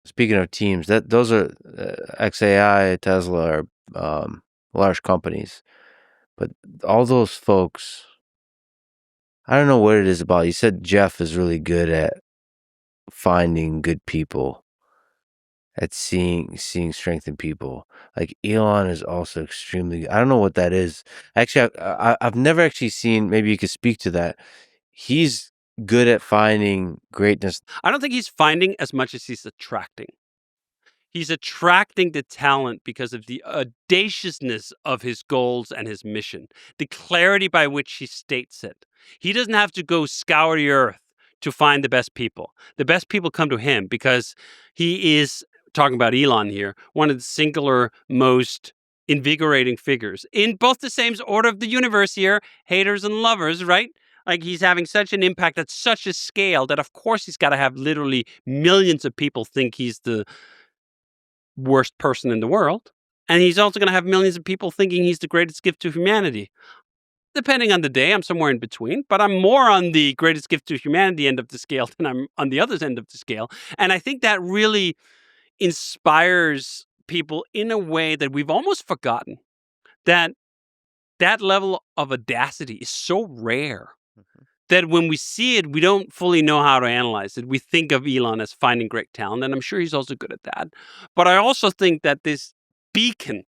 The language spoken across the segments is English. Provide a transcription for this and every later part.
Speaking of teams, those are XAI, Tesla are large companies, but all those folks, I don't know what it is about. You said Jeff is really good at finding good people, at seeing strength in people. Like Elon is also extremely. I don't know what that is. Actually, I've never actually seen. Maybe you could speak to that. He's good at finding greatness. I don't think he's finding as much as he's attracting. He's attracting the talent because of the audaciousness of his goals and his mission, the clarity by which he states it. He doesn't have to go scour the earth to find the best people. The best people come to him because he is, talking about Elon here, one of the singular most invigorating figures in both the same order of the universe here, haters and lovers, right? Like he's having such an impact at such a scale that of course he's got to have literally millions of people think he's the worst person in the world. And he's also going to have millions of people thinking he's the greatest gift to humanity. Depending on the day, I'm somewhere in between, but I'm more on the greatest gift to humanity end of the scale than I'm on the other end of the scale. And I think that really inspires people in a way that we've almost forgotten, that that level of audacity is so rare that when we see it, we don't fully know how to analyze it. We think of Elon as finding great talent, and I'm sure he's also good at that. But I also think that this beacon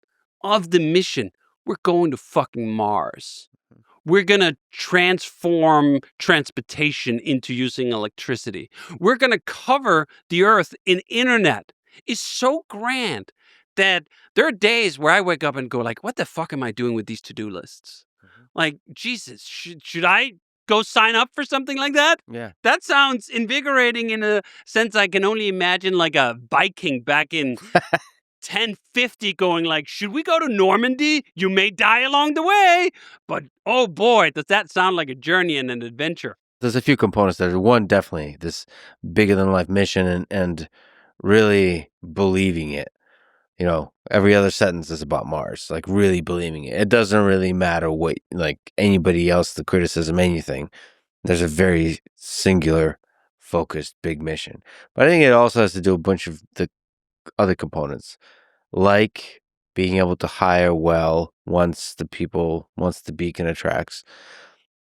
of the mission, we're going to fucking Mars. We're going to transform transportation into using electricity. We're going to cover the earth in internet. It's so grand that there are days where I wake up and go like, what the fuck am I doing with these to-do lists? Like, Jesus, should I go sign up for something like that? Yeah. That sounds invigorating in a sense. I can only imagine like a Viking back in 1050 going like, should we go to Normandy? You may die along the way. But oh boy, does that sound like a journey and an adventure. There's a few components there. One, definitely this bigger than life mission and really believing it. You know, every other sentence is about Mars, like really believing it. It doesn't really matter what, like anybody else, the criticism, anything. There's a very singular, focused, big mission. But I think it also has to do a bunch of the other components, like being able to hire well once the beacon attracts.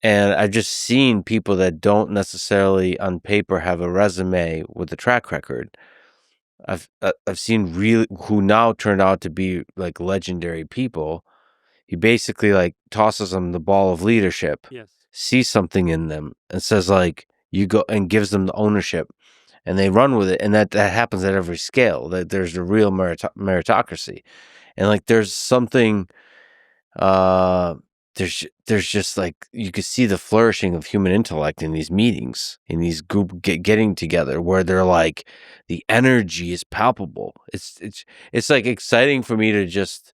And I've just seen people that don't necessarily on paper have a resume with a track record. I've seen really who now turned out to be like legendary people. He basically like tosses them the ball of leadership, Yes. sees something in them, and says like, "You go," and gives them the ownership, and they run with it. And that happens at every scale. That there's a real meritocracy, and like there's something. There's just like you could see the flourishing of human intellect in these meetings, in these group getting together, where they're like the energy is palpable. It's like exciting for me to just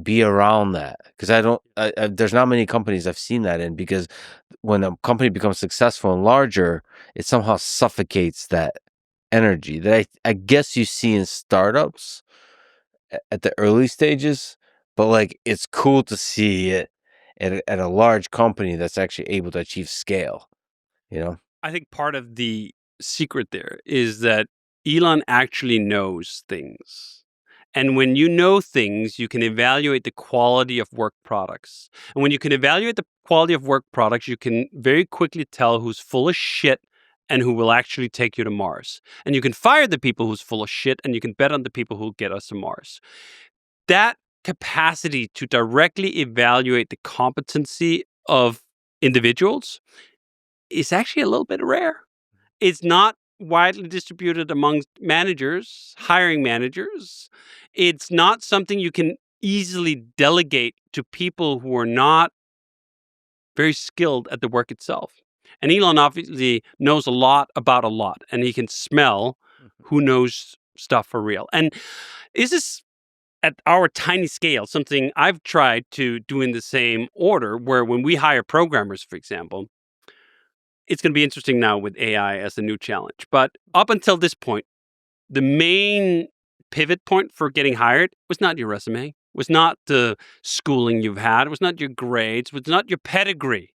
be around that, because there's not many companies I've seen that in, because when a company becomes successful and larger, it somehow suffocates that energy that I guess you see in startups at the early stages, but like it's cool to see it at a large company that's actually able to achieve scale, you know? I think part of the secret there is that Elon actually knows things. And when you know things, you can evaluate the quality of work products. And when you can evaluate the quality of work products, you can very quickly tell who's full of shit and who will actually take you to Mars. And you can fire the people who's full of shit, and you can bet on the people who get us to Mars. That capacity to directly evaluate the competency of individuals is actually a little bit rare. It's not widely distributed amongst managers, hiring managers. It's not something you can easily delegate to people who are not very skilled at the work itself. And Elon obviously knows a lot about a lot, and he can smell who knows stuff for real. And is this at our tiny scale something I've tried to do in the same order, where when we hire programmers, for example, it's going to be interesting now with AI as a new challenge. But up until this point, the main pivot point for getting hired was not your resume, was not the schooling you've had, it was not your grades, it was not your pedigree.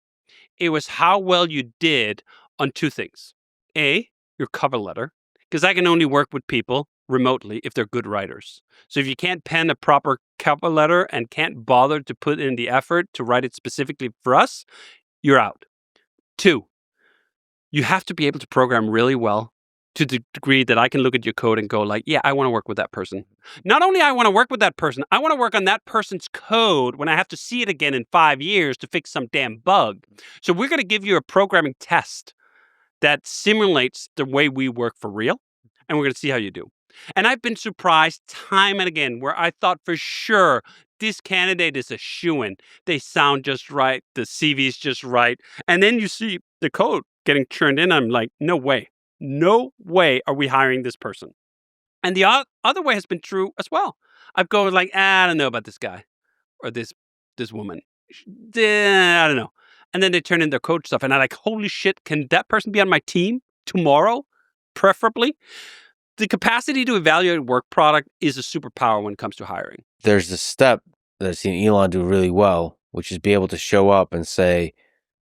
It was how well you did on two things. A, your cover letter. because I can only work with people remotely if they're good writers. So if you can't pen a proper cover letter and can't bother to put in the effort to write it specifically for us, you're out. 2, you have to be able to program really well to the degree that I can look at your code and go like, yeah, I want to work with that person. Not only I want to work with that person, I want to work on that person's code when I have to see it again in 5 years to fix some damn bug. So we're going to give you a programming test that simulates the way we work for real, and we're going to see how you do. And I've been surprised time and again where I thought for sure this candidate is a shoo-in. They sound just right. The CV's just right. And then you see the code getting churned in. I'm like, no way. No way are we hiring this person. And the other way has been true as well. I've gone like, I don't know about this guy or this woman. I don't know. And then they turn in their code stuff. And I'm like, holy shit, can that person be on my team tomorrow? Preferably. The capacity to evaluate work product is a superpower when it comes to hiring. There's a step that I've seen Elon do really well, which is be able to show up and say,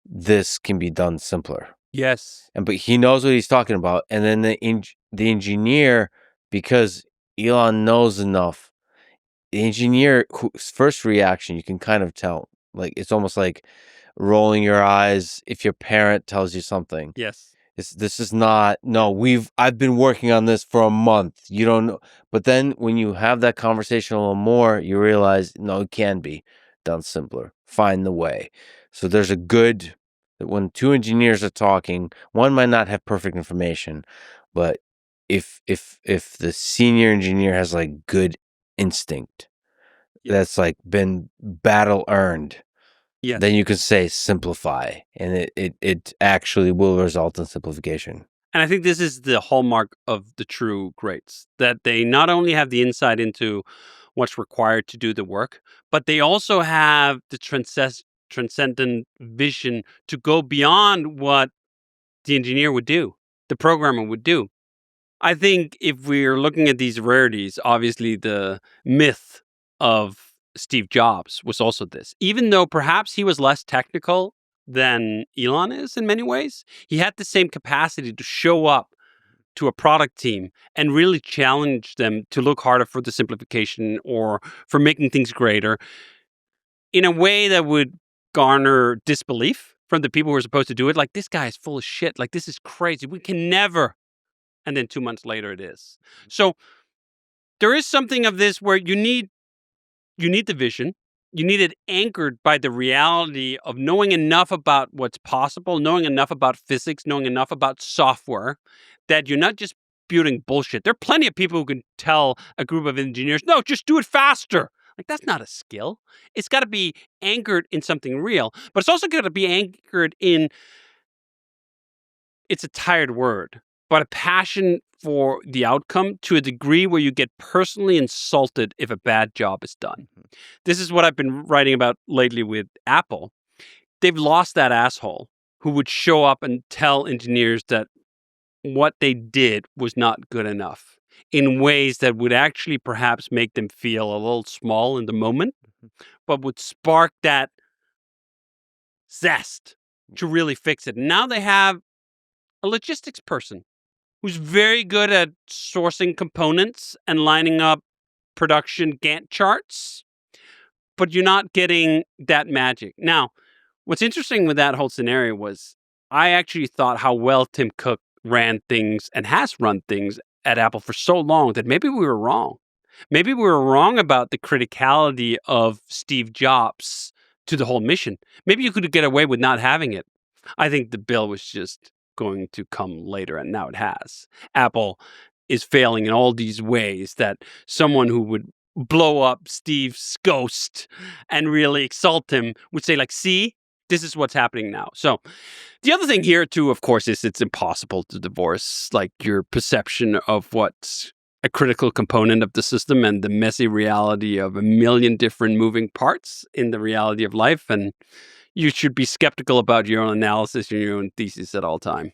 this can be done simpler. Yes. But he knows what he's talking about. And then the engineer, because Elon knows enough, the engineer whose first reaction, you can kind of tell. Like, it's almost like rolling your eyes if your parent tells you something. Yes. This is not, no, I've been working on this for a month. You don't know. But then when you have that conversation a little more, you realize, no, it can be done simpler. Find the way. So there's a good, when 2 engineers are talking, one might not have perfect information, but if the senior engineer has like good instinct, that's like been battle earned. Yes. Then you can say simplify, and it actually will result in simplification. And I think this is the hallmark of the true greats, that they not only have the insight into what's required to do the work, but they also have the transcendent vision to go beyond what the engineer would do, the programmer would do. I think if we're looking at these rarities, obviously the myth of Steve Jobs was also this. Even though perhaps he was less technical than Elon is in many ways, he had the same capacity to show up to a product team and really challenge them to look harder for the simplification or for making things greater in a way that would garner disbelief from the people who are supposed to do it. Like, this guy is full of shit. Like, this is crazy. We can never. And then 2 months later it is. So there is something of this where you need the vision. You need it anchored by the reality of knowing enough about what's possible, knowing enough about physics, knowing enough about software, that you're not just spewing bullshit. There are plenty of people who can tell a group of engineers, no, just do it faster. Like, that's not a skill. It's got to be anchored in something real, but it's also got to be anchored in, it's a tired word, but a passion for the outcome to a degree where you get personally insulted if a bad job is done. This is what I've been writing about lately with Apple. They've lost that asshole who would show up and tell engineers that what they did was not good enough in ways that would actually perhaps make them feel a little small in the moment, but would spark that zest to really fix it. Now they have a logistics person who's very good at sourcing components and lining up production Gantt charts, but you're not getting that magic. Now, what's interesting with that whole scenario was I actually thought how well Tim Cook ran things and has run things at Apple for so long that maybe we were wrong. Maybe we were wrong about the criticality of Steve Jobs to the whole mission. Maybe you could get away with not having it. I think the bill was just going to come later, and now it has. Apple is failing in all these ways that someone who would blow up Steve's ghost and really exalt him would say, like, see, this is what's happening now. So the other thing here too, of course, is it's impossible to divorce like your perception of what's a critical component of the system and the messy reality of a million different moving parts in the reality of life. And you should be skeptical about your own analysis and your own thesis at all time.